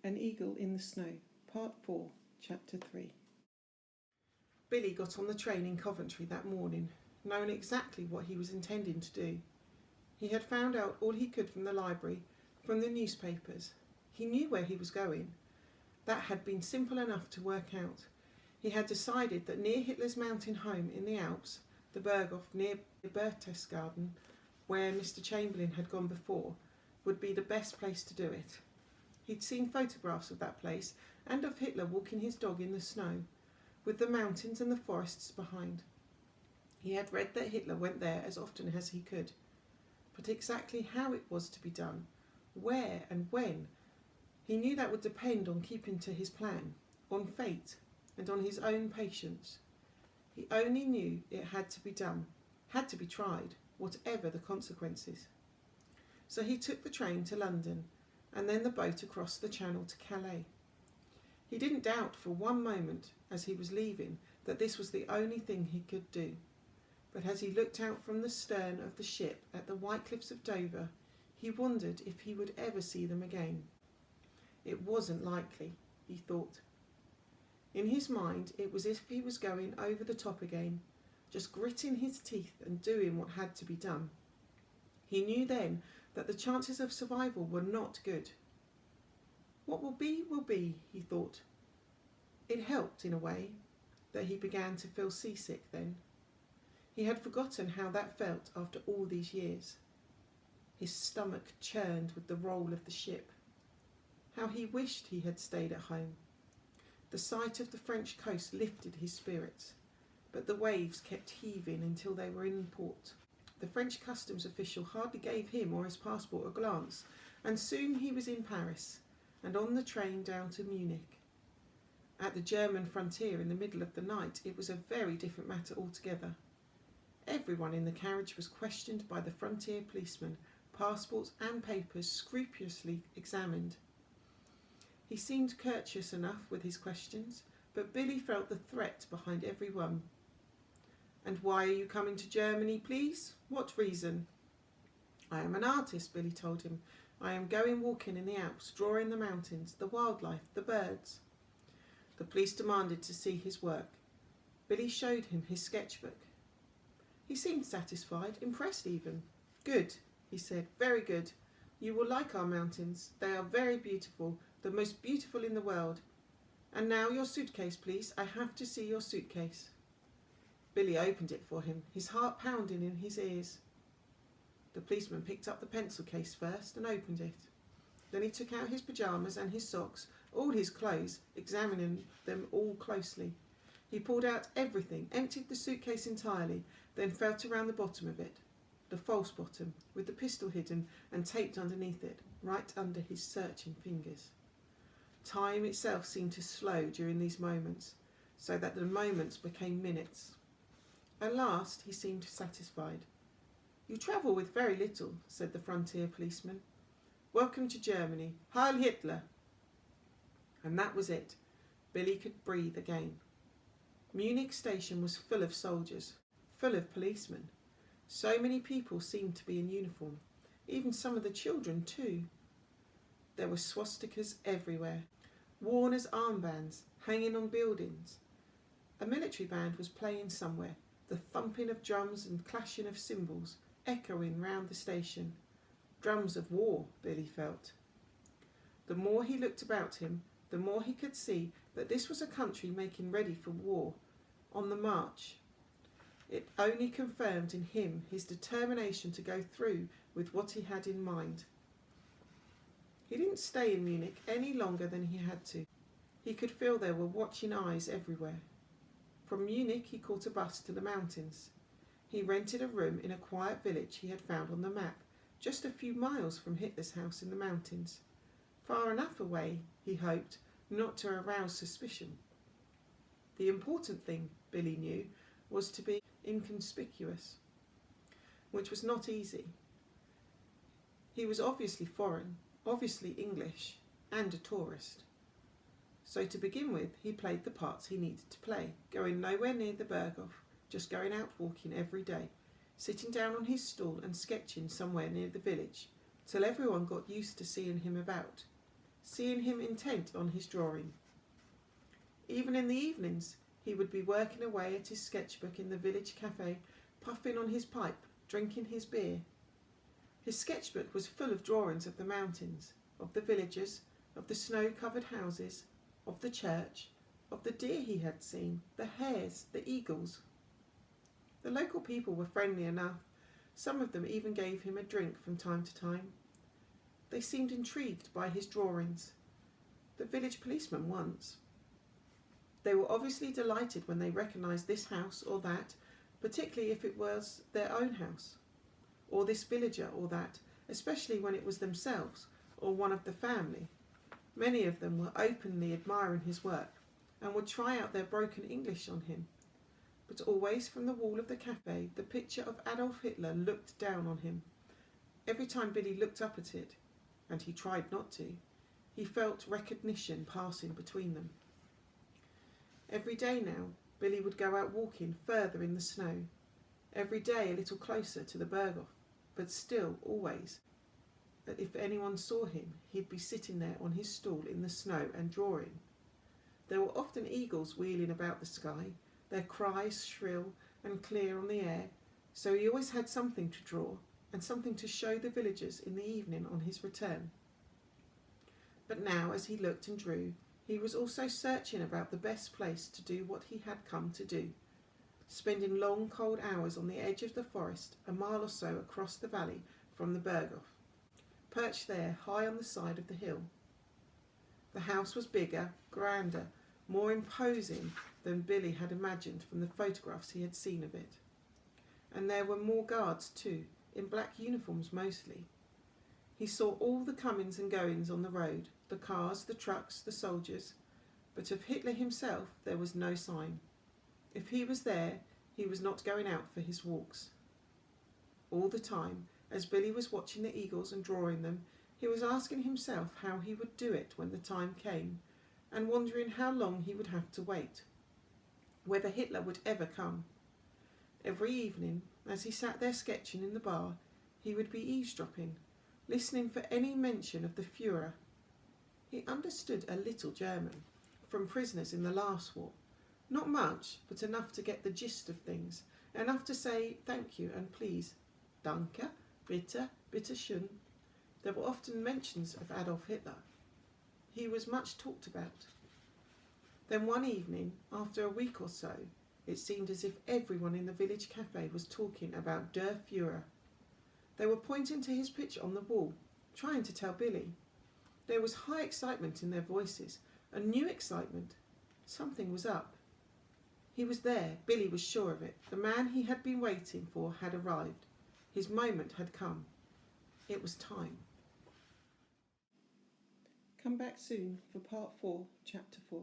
An Eagle in the Snow, Part 4, Chapter 3. Billy got on the train in Coventry that morning, knowing exactly what he was intending to do. He had found out all he could from the library, from the newspapers. He knew where he was going. That had been simple enough to work out. He had decided that near Hitler's mountain home in the Alps, the Berghof near Berchtesgaden, where Mr. Chamberlain had gone before, would be the best place to do it. He'd seen photographs of that place and of Hitler walking his dog in the snow, with the mountains and the forests behind. He had read that Hitler went there as often as he could. But exactly how it was to be done, where and when, he knew that would depend on keeping to his plan, on fate, and on his own patience. He only knew it had to be done, had to be tried, whatever the consequences. So he took the train to London, and then the boat across the Channel to Calais. He didn't doubt for one moment, as he was leaving, that this was the only thing he could do. But as he looked out from the stern of the ship at the white cliffs of Dover, he wondered if he would ever see them again. It wasn't likely, he thought. In his mind, it was as if he was going over the top again, just gritting his teeth and doing what had to be done. He knew then that the chances of survival were not good. What will be, he thought. It helped, in a way, that he began to feel seasick then. He had forgotten how that felt after all these years. His stomach churned with the roll of the ship. How he wished he had stayed at home. The sight of the French coast lifted his spirits, but the waves kept heaving until they were in port. The French customs official hardly gave him or his passport a glance, and soon he was in Paris and on the train down to Munich. At the German frontier in the middle of the night, it was a very different matter altogether. Everyone in the carriage was questioned by the frontier policeman, passports and papers scrupulously examined. He seemed courteous enough with his questions, but Billy felt the threat behind every one. "And why are you coming to Germany, please? What reason?" "I am an artist," Billy told him. "I am going walking in the Alps, drawing the mountains, the wildlife, the birds." The police demanded to see his work. Billy showed him his sketchbook. He seemed satisfied, impressed even. "Good," he said, "very good. You will like our mountains. They are very beautiful, the most beautiful in the world. And now your suitcase, please. I have to see your suitcase." Billy opened it for him, his heart pounding in his ears. The policeman picked up the pencil case first and opened it. Then he took out his pyjamas and his socks, all his clothes, examining them all closely. He pulled out everything, emptied the suitcase entirely, then felt around the bottom of it, the false bottom, with the pistol hidden and taped underneath it, right under his searching fingers. Time itself seemed to slow during these moments, so that the moments became minutes. At last he seemed satisfied. "You travel with very little," said the frontier policeman. "Welcome to Germany. Heil Hitler!" And that was it. Billy could breathe again. Munich station was full of soldiers, full of policemen. So many people seemed to be in uniform, even some of the children too. There were swastikas everywhere, worn as armbands, hanging on buildings. A military band was playing somewhere, the thumping of drums and clashing of cymbals echoing round the station. Drums of war, Billy felt. The more he looked about him, the more he could see that this was a country making ready for war, on the march. It only confirmed in him his determination to go through with what he had in mind. He didn't stay in Munich any longer than he had to. He could feel there were watching eyes everywhere. From Munich he caught a bus to the mountains. He rented a room in a quiet village he had found on the map, just a few miles from Hitler's house in the mountains. Far enough away, he hoped, not to arouse suspicion. The important thing, Billy knew, was to be inconspicuous, which was not easy. He was obviously foreign, obviously English, and a tourist. So to begin with, he played the parts he needed to play, going nowhere near the Berghof, just going out walking every day, sitting down on his stool and sketching somewhere near the village, till everyone got used to seeing him about. seeing him intent on his drawing. Even in the evenings, he would be working away at his sketchbook in the village cafe, puffing on his pipe, drinking his beer. His sketchbook was full of drawings of the mountains, of the villagers, of the snow-covered houses, of the church, of the deer he had seen, the hares, the eagles. The local people were friendly enough. Some of them even gave him a drink from time to time. They seemed intrigued by his drawings. The village policeman once. They were obviously delighted when they recognised this house or that, particularly if it was their own house, or this villager or that, especially when it was themselves or one of the family. Many of them were openly admiring his work and would try out their broken English on him. But always from the wall of the cafe, the picture of Adolf Hitler looked down on him. Every time Billy looked up at it, and he tried not to, he felt recognition passing between them. Every day now, Billy would go out walking further in the snow. Every day a little closer to the Berghof, but still always that if anyone saw him, he'd be sitting there on his stool in the snow and drawing. There were often eagles wheeling about the sky, their cries shrill and clear on the air, so he always had something to draw and something to show the villagers in the evening on his return. But now, as he looked and drew, he was also searching about the best place to do what he had come to do, spending long cold hours on the edge of the forest, a mile or so across the valley from the Berghof, perched there high on the side of the hill. The house was bigger, grander, more imposing than Billy had imagined from the photographs he had seen of it. And there were more guards too, in black uniforms mostly. He saw all the comings and goings on the road, the cars, the trucks, the soldiers, but of Hitler himself there was no sign. If he was there, he was not going out for his walks. All the time, as Billy was watching the eagles and drawing them, he was asking himself how he would do it when the time came, and wondering how long he would have to wait, whether Hitler would ever come. Every evening, as he sat there sketching in the bar, he would be eavesdropping, listening for any mention of the Führer. He understood a little German, from prisoners in the last war. Not much, but enough to get the gist of things, enough to say thank you and please, danke, bitte, bitte schön. There were often mentions of Adolf Hitler. He was much talked about. Then one evening, after a week or so, it seemed as if everyone in the village cafe was talking about Der Führer. They were pointing to his picture on the wall, trying to tell Billy. There was high excitement in their voices, a new excitement. Something was up. He was there, Billy was sure of it. The man he had been waiting for had arrived. His moment had come. It was time. Come back soon for part 4, chapter 4.